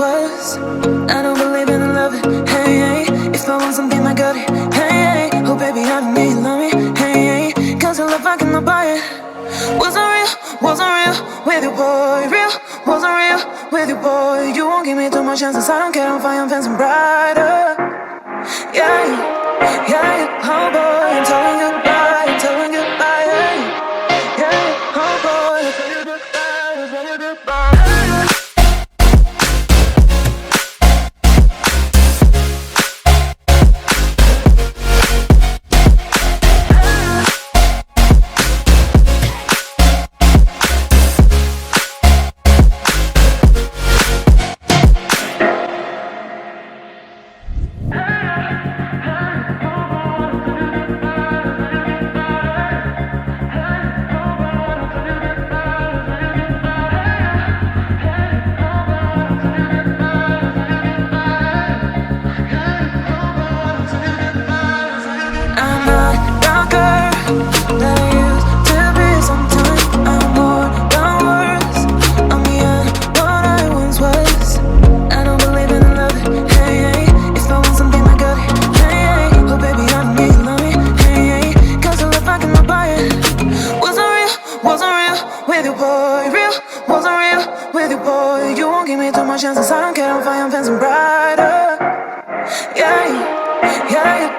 was. I don't believe in love, hey, hey. If I want something, I got it, hey, hey. Oh baby, I don't need love me, hey, hey. Cause your love, I cannot buy it. Wasn't real with you, boy. Real, wasn't real with you, boy. You won't give me too much chances, I don't care, I'm fine, I'm fancy brighter. Yeah, yeah, oh boy, I'm telling goodbye, yeah, yeah, oh boy, I'm telling you goodbye, I'm telling you goodbye. Chances, I don't care, I'm fine, I'm fancy brighter. Yeah, yeah, yeah.